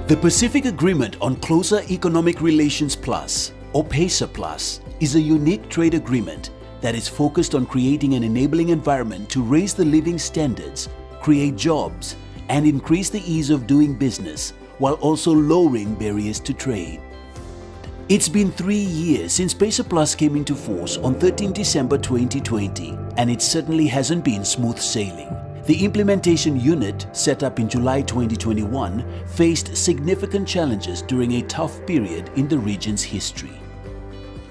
The Pacific Agreement on Closer Economic Relations Plus, or PACER Plus, is a unique trade agreement that is focused on creating an enabling environment to raise the living standards, create jobs, and increase the ease of doing business, while also lowering barriers to trade. It's been 3 years since PACER Plus came into force on 13 December 2020, and it certainly hasn't been smooth sailing. The implementation unit, set up in July 2021, faced significant challenges during a tough period in the region's history.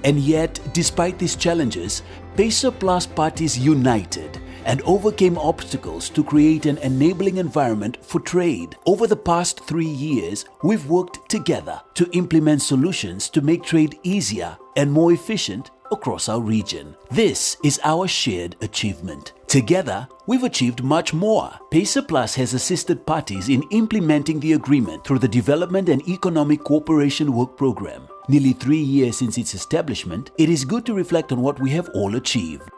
And yet, despite these challenges, PACER Plus parties united and overcame obstacles to create an enabling environment for trade. Over the past 3 years, we've worked together to implement solutions to make trade easier and more efficient across our region. This is our shared achievement. Together, we've achieved much more. PACER Plus has assisted parties in implementing the agreement through the Development and Economic Cooperation Work Program. Nearly 3 years since its establishment, it is good to reflect on what we have all achieved.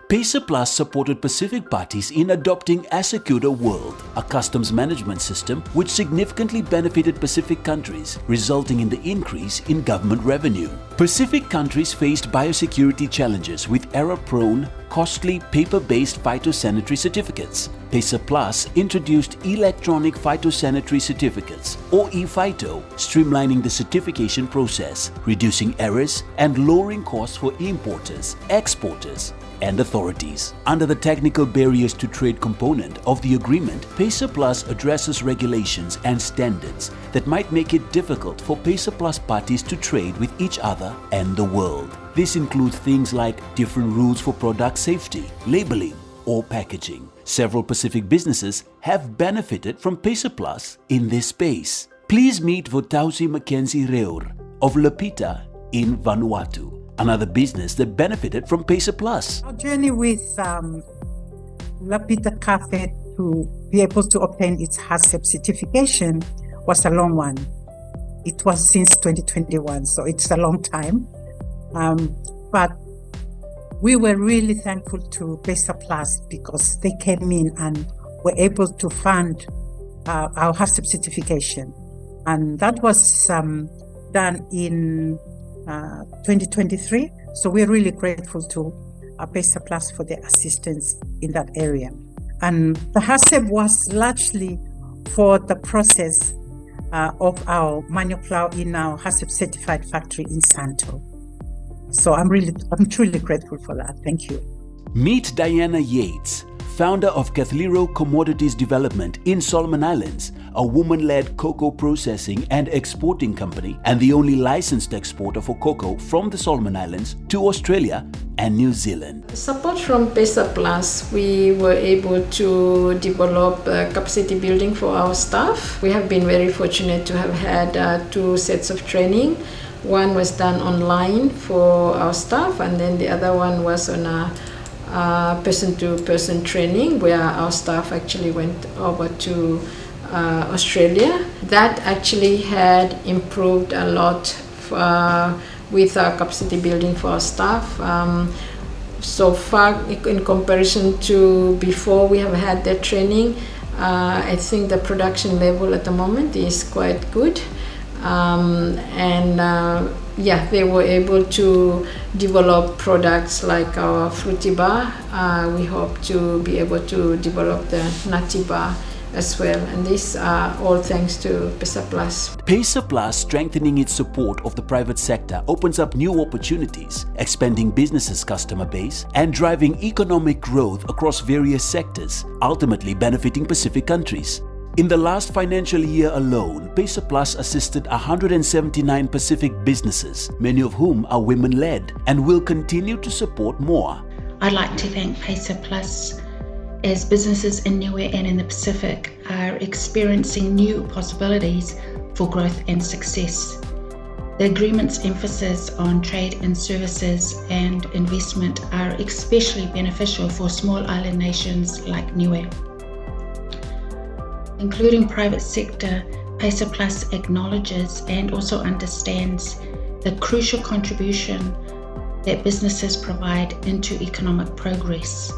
PACER Plus supported Pacific parties in adopting Assecuda World, a customs management system which significantly benefited Pacific countries, resulting in the increase in government revenue. Pacific countries faced biosecurity challenges with error-prone, costly paper-based phytosanitary certificates. PACER Plus introduced electronic phytosanitary certificates, or ePhyto, streamlining the certification process, reducing errors and lowering costs for importers, exporters, and authorities. Under the technical barriers to trade component of the agreement, PACER Plus addresses regulations and standards that might make it difficult for PACER Plus parties to trade with each other and the world. This includes things like different rules for product safety, labeling, or packaging. Several Pacific businesses have benefited from PACER Plus in this space. Please meet Votausi Mackenzie Reur of Lapita in Vanuatu, another business that benefited from PACER Plus. Our journey with Lapita Cafe to be able to obtain its HACCP certification was a long one. It was since 2021, so it's a long time. But we were really thankful to PACER Plus because they came in and were able to fund our HACCP certification. And that was done in 2023. So we're really grateful to PACER Plus for their assistance in that area. And the HACCP was largely for the process of our manual plow in our HACCP certified factory in Santo. So I'm truly grateful for that. Thank you. Meet Diana Yates, founder of Cathlero Commodities Development in Solomon Islands, a woman-led cocoa processing and exporting company and the only licensed exporter for cocoa from the Solomon Islands to Australia and New Zealand. Support from PACER Plus, we were able to develop capacity building for our staff. We have been very fortunate to have had 2 sets of training. One was done online for our staff, and then the other one was on a person-to-person training where our staff actually went over to Australia. That actually had improved a lot with our capacity building for our staff. So far, in comparison to before we have had that training, I think the production level at the moment is quite good. They were able to develop products like our fruity bar. We hope to be able to develop the nutty bar as well, and these are all thanks to PACER Plus. PACER Plus strengthening its support of the private sector opens up new opportunities, expanding businesses' customer base and driving economic growth across various sectors, ultimately benefiting Pacific countries. In the last financial year alone, PACER Plus assisted 179 Pacific businesses, many of whom are women-led, and will continue to support more. I'd like to thank PACER Plus as businesses in Niue and in the Pacific are experiencing new possibilities for growth and success. The agreement's emphasis on trade and services and investment are especially beneficial for small island nations like Niue. Including private sector, PACER Plus acknowledges and also understands the crucial contribution that businesses provide into economic progress.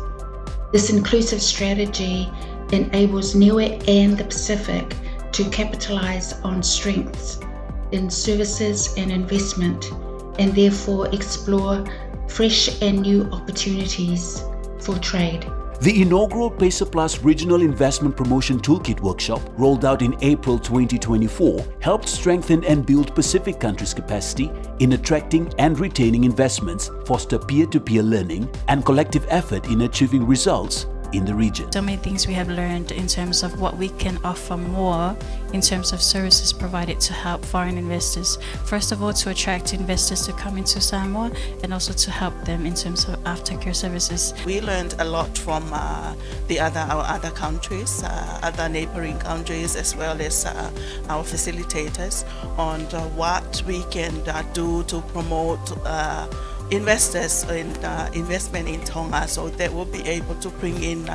This inclusive strategy enables Niue and the Pacific to capitalize on strengths in services and investment, and therefore explore fresh and new opportunities for trade. The inaugural PACER Plus Regional Investment Promotion Toolkit Workshop, rolled out in April 2024, helped strengthen and build Pacific countries' capacity in attracting and retaining investments, foster peer-to-peer learning, and collective effort in achieving results in the region. So many things we have learned in terms of what we can offer more in terms of services provided to help foreign investors. First of all, to attract investors to come into Samoa, and also to help them in terms of aftercare services. We learned a lot from our other countries, other neighboring countries, as well as our facilitators on what we can do to promote investors in investment in Tonga, so that we'll be able to bring in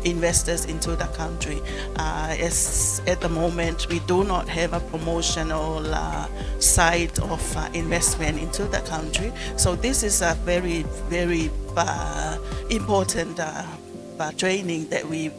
investors into the country. As at the moment, we do not have a promotional side of investment into the country. So this is a very, very important training that we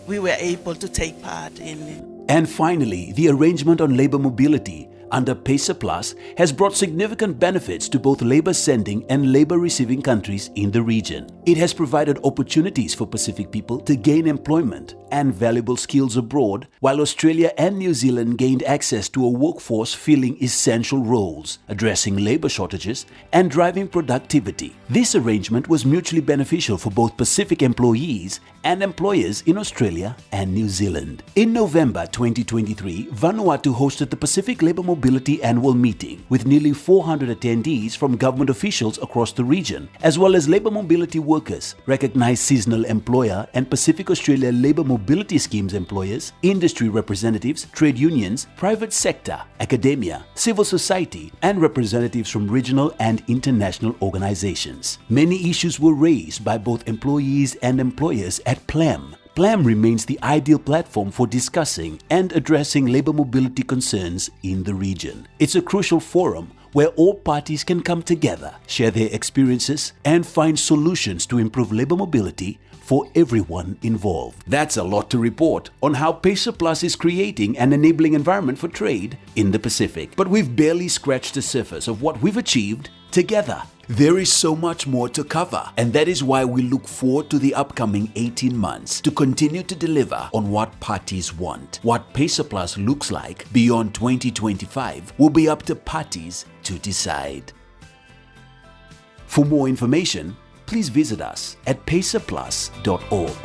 were able to take part in. And finally, the arrangement on labor mobility under PACER Plus has brought significant benefits to both labor-sending and labor-receiving countries in the region. It has provided opportunities for Pacific people to gain employment and valuable skills abroad, while Australia and New Zealand gained access to a workforce filling essential roles, addressing labor shortages and driving productivity. This arrangement was mutually beneficial for both Pacific employees and employers in Australia and New Zealand. In November 2023, Vanuatu hosted the Pacific Labour Mobility Annual Meeting with nearly 400 attendees from government officials across the region, as well as labour mobility workers, recognised seasonal employer and Pacific Australia Labour Mobility Schemes employers, industry representatives, trade unions, private sector, academia, civil society, and representatives from regional and international organisations. Many issues were raised by both employees and employers at PLAM. PLAM remains the ideal platform for discussing and addressing labour mobility concerns in the region. It's a crucial forum where all parties can come together, share their experiences, and find solutions to improve labour mobility for everyone involved. That's a lot to report on how PACER Plus is creating an enabling environment for trade in the Pacific. But we've barely scratched the surface of what we've achieved together. There is so much more to cover, and that is why we look forward to the upcoming 18 months to continue to deliver on what parties want. What PACER Plus looks like beyond 2025 will be up to parties to decide. For more information, please visit us at pacerplus.org.